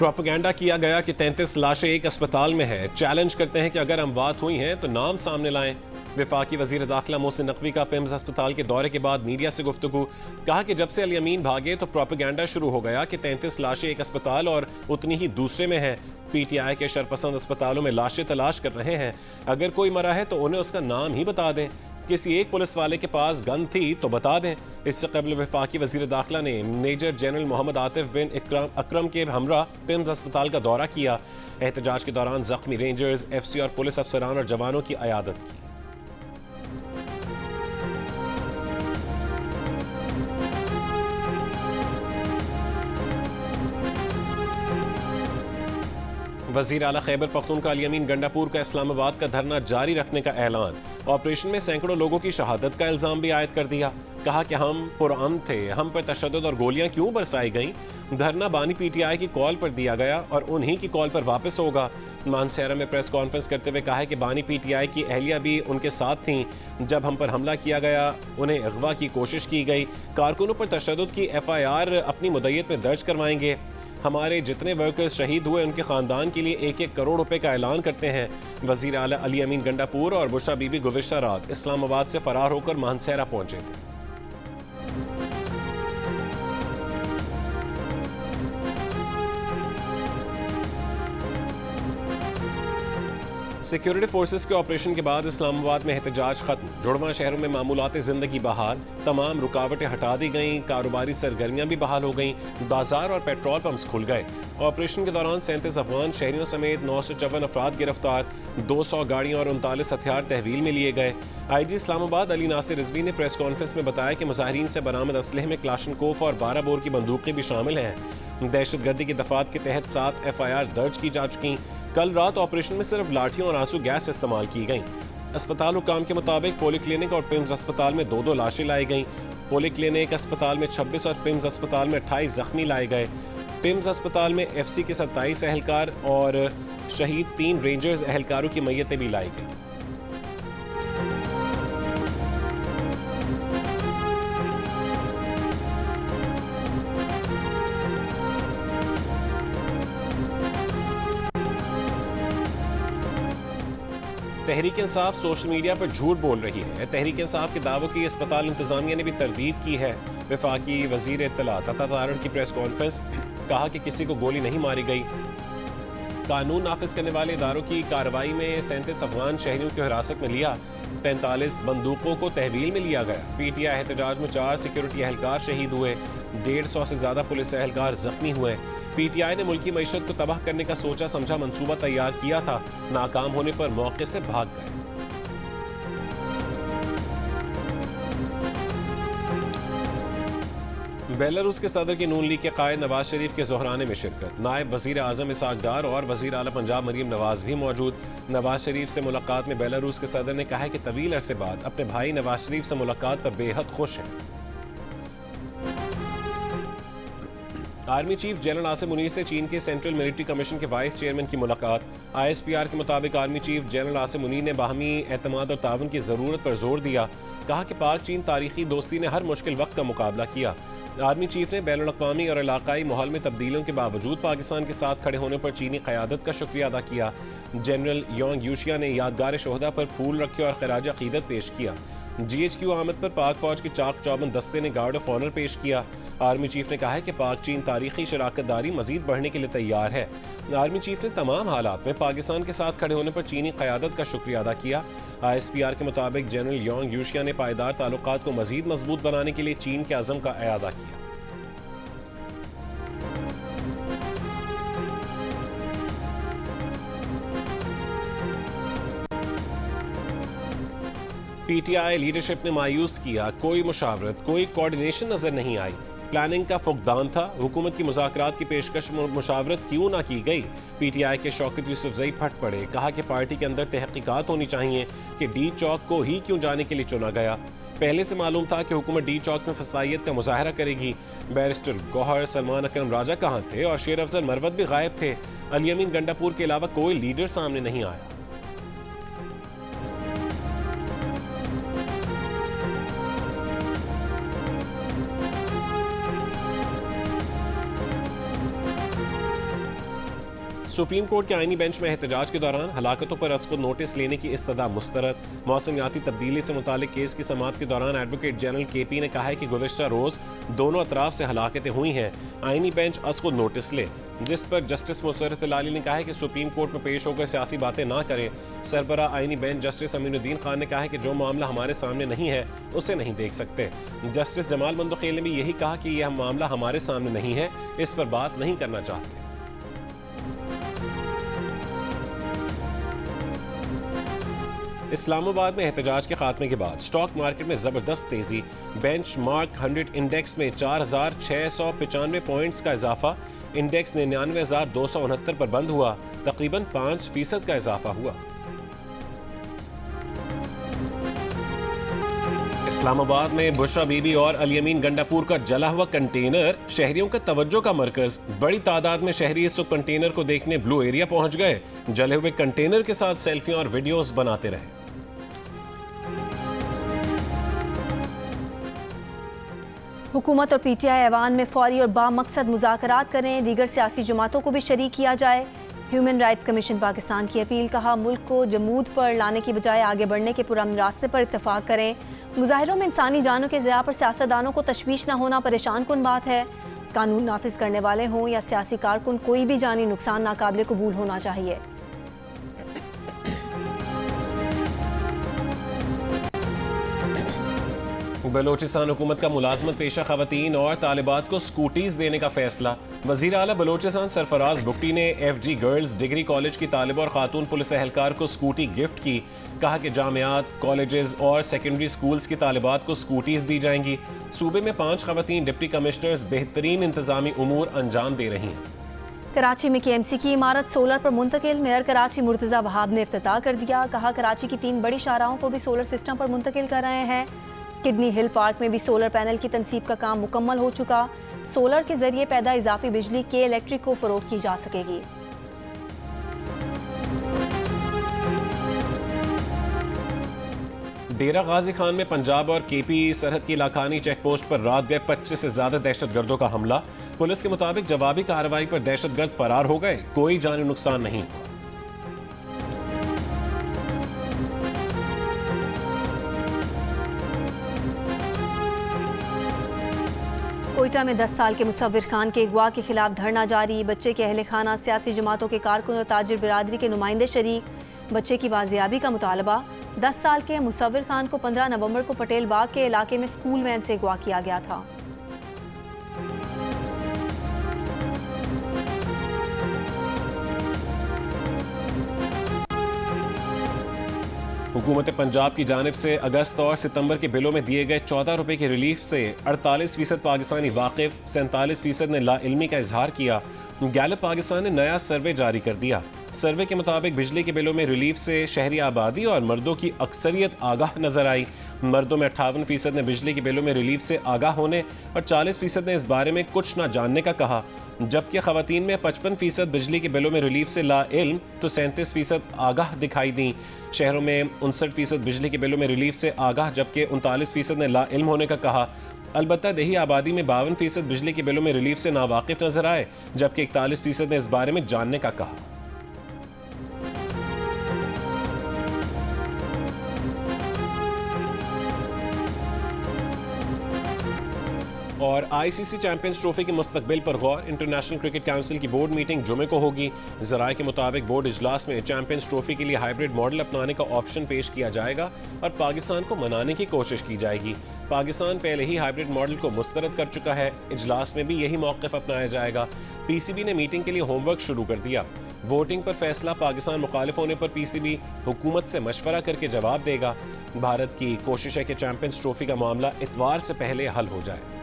Propaganda किया गया कि 33 लाशें एक अस्पताल में है। चैलेंज करते हैं कि अगर अमवात हुई हैं तो नाम सामने लाएं। वफाकी वजीर दाखिला मोहसिन नकवी का पिम्स अस्पताल के दौरे के बाद मीडिया से गुफ्तगू। कहा कि जब से अल यमीन भागे तो प्रोपेगेंडा शुरू हो गया कि 33 लाशें एक अस्पताल और उतनी ही दूसरे में है। PTI के शरपसंद अस्पतालों में लाशें तलाश कर रहे हैं। अगर कोई मरा है तो उन्हें उसका नाम ही बता दें। किसी एक पुलिस वाले के पास गन थी तो बता दें। इससे कबल वफाकी वजीर दाखिला ने मेजर जनरल मोहम्मद आतिफ बिन अकरम के हमरा पिम्स अस्पताल का दौरा किया। एहतजाज के दौरान जख्मी रेंजर्स, FC और पुलिस अफसरान और जवानों की अयादत की। वजीर आला खैबर पख्तूनख्वा अल यमीन गंडापुर का इस्लामाबाद का धरना जारी रखने का ऐलान। ऑपरेशन में सैकड़ों लोगों की शहादत का इल्जाम भी आयद कर दिया। कहा कि हम पुरअमन थे, हम पर तशद्दुद और गोलियां क्यों बरसाई गईं। धरना बानी PTI की कॉल पर दिया गया और उन्हीं की कॉल पर वापस होगा। मानसेरा में प्रेस कॉन्फ्रेंस करते हुए कहा कि बानी PTI की अहलिया भी उनके साथ थीं जब हम पर हमला किया गया, उन्हें अगवा की कोशिश की गई। कारकुनों पर तशद्दुद की FIR अपनी मुद्दत में दर्ज करवाएंगे। हमारे जितने वर्कर्स शहीद हुए उनके खानदान के लिए 1-1 करोड़ रुपए का ऐलान करते हैं। वजीर आला अली अमीन गंडापुर और बुशरा बीबी गुज़िश्ता रात इस्लामाबाद से फरार होकर मानसेरा पहुंचे थे। सिक्योरिटी फोर्सेस के ऑपरेशन के बाद इस्लामाबाद में एहतजाज खत्म। जुड़वा शहरों में मामूलात जिंदगी बहाल। तमाम रुकावटें हटा दी गईं। कारोबारी सरगर्मियां भी बहाल हो गईं। बाजार और पेट्रोल पंप्स खुल गए। ऑपरेशन के दौरान 37 अफगान शहरियों समेत 954 अफराद गिरफ्तार। 200 गाड़ियां और 39 हथियार तहवील में लिए गए। IG इस्लामाबाद अली नासिर रिजवी ने प्रेस कॉन्फ्रेंस में बताया कि मुजाहिरीन से बरामद असलहे में क्लाशनकोफ और 12 बोर की बंदूकें भी शामिल हैं। दहशतगर्दी की दफात के तहत 7 FIR दर्ज की जा चुकी। कल रात ऑपरेशन में सिर्फ लाठियों और आंसू गैस इस्तेमाल की गई। अस्पताल हुकाम के मुताबिक पॉलीक्लिनिक और पिम्स अस्पताल में 2-2 लाशें लाई गईं। पॉलीक्लिनिक अस्पताल में 26 और पिम्स अस्पताल में 28 जख्मी लाए गए। पिम्स अस्पताल में FC के 27 एहलकार और शहीद 3 रेंजर्स एहलकारों की मैयतें भी लाई गई। तहरीक इंसाफ सोशल मीडिया पर झूठ बोल रही है। तहरीक इंसाफ के दावों की अस्पताल इंतजामिया ने भी तरदीद की है। वफाकी वजीर इत्तलात अता तारण की प्रेस कॉन्फ्रेंस। कहा कि किसी को गोली नहीं मारी गई। कानून नाफिज करने वाले इदारों की कार्रवाई में 37 अफगान शहरियों को हिरासत में लिया। 45 बंदूकों को तहवील में लिया गया। PTI एहतजाज में 4 सिक्योरिटी एहलकार शहीद हुए। 150 से ज्यादा पुलिस एहलकार जख्मी हुए। PTI ने मुल्की मईशत को तबाह करने का सोचा समझा मंसूबा तैयार किया था। नाकाम होने पर मौके से भाग गए। बेलारूस के सदर की नून लीग के कायद नवाज शरीफ के ज़ोहराने में शिरकत। नायब वजीर आज़म इसहाक डार और वजीर आला पंजाब मरीम नवाज भी मौजूद। नवाज शरीफ से मुलाकात में बेलारूस के सदर ने कहा है कि तवील अरसे बाद अपने भाई नवाज शरीफ से मुलाकात पर बेहद खुश है। Army chief general Asim Munir से चीन के सेंट्रल मिलिट्री कमीशन के वाइस चेयरमैन की मुलाकात। ISPR के मुताबिक army chief general Asim Munir ने बाहमी एतमाद और ताउन की ज़रूरत पर जोर दिया। कहा कि पाक चीन तारीखी दोस्ती ने हर मुश्किल वक्त का मुकाबला किया। आर्मी चीफ ने बैनुल अक़वामी और इलाकाई माहौल में तब्दीलियों के बावजूद पाकिस्तान के साथ खड़े होने पर चीनी क़यादत का शुक्रिया अदा किया। जनरल योंग यूशिया ने यादगार शोहदा पर फूल रखे और खराज अक़ीदत पेश किया। GHQ आमद पर पाक फौज के चाक चौबंद दस्ते ने गार्ड ऑफ ऑनर पेश किया। आर्मी चीफ ने कहा है कि पाक चीन तारीखी शराकतदारी मजीद बढ़ने के लिए तैयार है। आर्मी चीफ ने तमाम हालात में पाकिस्तान के साथ खड़े होने पर चीनी क़यादत का शुक्रिया अदा किया। ISPR के मुताबिक जनरल योंग यूशिया ने पायदार ताल्लुकात को मजीद मजबूत बनाने के लिए चीन के अज़म का अयादा किया। PTI लीडरशिप ने मायूस किया। कोई मुशावरत, कोई कोऑर्डिनेशन नजर नहीं आई। प्लानिंग का फुकदान था। हुकूमत की मुज़ाकरात की पेशकश मुशावरत क्यों ना की गई। PTI के शौकत यूसुफजई फट पड़े। कहा कि पार्टी के अंदर तहकीकात होनी चाहिए कि D चौक को ही क्यों जाने के लिए चुना गया। पहले से मालूम था कि हुकूमत D चौक में फसाइयत का मुजाहरा करेगी। बैरिस्टर गौहर, सलमान अकरम राजा कहाँ थे और शेर अफजल मरवत भी गायब थे। अल यमीन गंडापुर के अलावा कोई लीडर सामने नहीं आया। सुप्रीम कोर्ट के आईनी बेंच में एहतजाज के दौरान हलाकतों पर अज़ खुद नोटिस लेने की इस्तदा मुस्तरद। मौसमियाती तब्दीली से मुतालिक केस की समाअत के दौरान एडवोकेट जनरल KP ने कहा है कि गुज़श्ता रोज़ दोनों अतराफ से हलाकतें हुई हैं, आईनी बेंच अज़ खुद नोटिस ले। जिस पर जस्टिस मुसर्रत लाली ने कहा है कि सुप्रीम कोर्ट में पेश होकर सियासी बातें ना करें। सरबरा आईनी बेंच जस्टिस अमीनुद्दीन खान ने कहा है कि जो मामला हमारे सामने नहीं है उसे नहीं देख सकते। जस्टिस जमाल मंदोखेल ने भी यही कहा कि यह मामला हमारे सामने नहीं है, इस पर बात नहीं करना चाहते। इस्लामाबाद में एहतजाज के खात्मे के बाद स्टॉक मार्केट में जबरदस्त तेजी। बेंचमार्क 100 इंडेक्स में 4,695 पॉइंट्स का इजाफा। इंडेक्स 99,269 पर बंद हुआ, तकरीबन 5% का इजाफा हुआ। इस्लामाबाद में बुशरा बीबी और अल-यमीन गंडापुर का जला हुआ कंटेनर शहरियों का तवज्जो का मरकज। बड़ी तादाद में शहरी इस कंटेनर को देखने ब्लू एरिया पहुंच गए। जले हुए कंटेनर के साथ सेल्फियां और वीडियोस बनाते रहे। हुकूमत और PTI ऐवान में फौरी और बामकसद मुज़ाकरात करें, दीगर सियासी जमातों को भी शरीक किया जाए। ह्यूमन राइट्स कमीशन पाकिस्तान की अपील, कहा मुल्क को जमूद पर लाने की बजाय आगे बढ़ने के पुरअमन रास्ते पर इत्तफाक करें। मुजाहिरों में इंसानी जानों के ज़िया पर सियासतदानों को तशवीश न होना परेशान कुन बात है। कानून नाफिज करने वाले हों या सियासी कारकुन, कोई भी जानी नुकसान नाकाबिले कबूल होना चाहिए। बलोचिस्तान हुकूमत का मुलाजमत पेशा खवातीन और तालिबात को स्कूटीज देने का फैसला। वज़ीर आला बलोचिस्तान सरफराज बुगटी ने FG गर्ल्स डिग्री कॉलेज की तालिबा और खातून पुलिस एहलकार को स्कूटी गिफ्ट की। कहा कि जामियात, कॉलेजेस और सेकेंडरी स्कूल्स की तालिबात को स्कूटीज दी जाएंगी। सूबे में 5 खवातीन डिप्टी कमिश्नर्स बेहतरीन इंतजामी उमूर अंजाम दे रही हैं। कराची में KMC की इमारत सोलर पर मुंतकिल, मेयर कराची मुर्तज़ा वहाब ने इफ्तिताह कर दिया। कहा कराची की 3 बड़ी शाहराहों को भी सोलर सिस्टम पर मुंतकिल कर रहे हैं। किडनी हिल पार्क में भी सोलर पैनल की तनसीब का काम मुकम्मल हो चुका। सोलर के जरिए पैदा इजाफी बिजली के इलेक्ट्रिक को फरोख्त की जा सकेगी। डेरा गाजी खान में पंजाब और KP सरहद की लाखानी चेक पोस्ट पर रात गए 25 से ज्यादा दहशतगर्दों का हमला। पुलिस के मुताबिक जवाबी कार्रवाई पर दहशतगर्द फरार हो गए, कोई जानी नुकसान नहीं। कोयटा में 10 साल के मुसव्विर खान के अगवा के खिलाफ धरना जारी। बच्चे के अहले खाना, सियासी जमातों के कारकुन और ताजिर बिरादरी के नुमाइंदे शरीक। बच्चे की बाजियाबी का मुतालबा। 10 साल के मुसव्विर खान को 15 नवंबर को पटेल बाग के इलाके में स्कूल वैन से अगवा किया गया था। हुकूमत पंजाब की जानिब से अगस्त और सितंबर के बिलों में दिए गए 14 रुपए की रिलीफ से 48% पाकिस्तानी वाकिफ, 47% ने लाइल्मी का इजहार किया। गैलप पाकिस्तान ने नया सर्वे जारी कर दिया। सर्वे के मुताबिक बिजली के बिलों में रिलीफ से शहरी आबादी और मर्दों की अक्सरियत आगाह नजर आई। मर्दों में 58% ने बिजली के बिलों में रिलीफ से आगाह होने और 40% ने इस बारे में कुछ ना जानने का कहा, जबकि खवातीन में 55% बिजली के बिलों में रिलीफ से लाइल्म तो 37% आगाह दिखाई दी। शहरों में 59% बिजली के बिलों में रिलीफ से आगाह, जबकि 39% ने लाइल्म होने का कहा। अलबत्ता देही आबादी में 52% बिजली के बिलों में रिलीफ से नावाकिफ नजर आए, जबकि 41% ने इस बारे में जानने का कहा। और ICC चैंपियंस ट्रॉफी के मुस्तकबिल पर गौर। इंटरनेशनल क्रिकेट काउंसिल की बोर्ड मीटिंग जुमे को होगी। ज़राए के मुताबिक बोर्ड इजलास में चैंपियंस ट्रॉफी के लिए हाइब्रिड मॉडल अपनाने का ऑप्शन पेश किया जाएगा और पाकिस्तान को मनाने की कोशिश की जाएगी। पाकिस्तान पहले ही हाइब्रिड मॉडल को मुस्तरद कर चुका है। इजलास में भी यही मौक़िफ़ अपनाया जाएगा। PCB ने मीटिंग के लिए होमवर्क शुरू कर दिया। वोटिंग पर फैसला पाकिस्तान मुखालिफ होने पर PCB हुकूमत से मशवरा करके जवाब देगा। भारत की कोशिश है कि चैंपियंस ट्रॉफी का मामला इतवार से पहले हल हो जाए।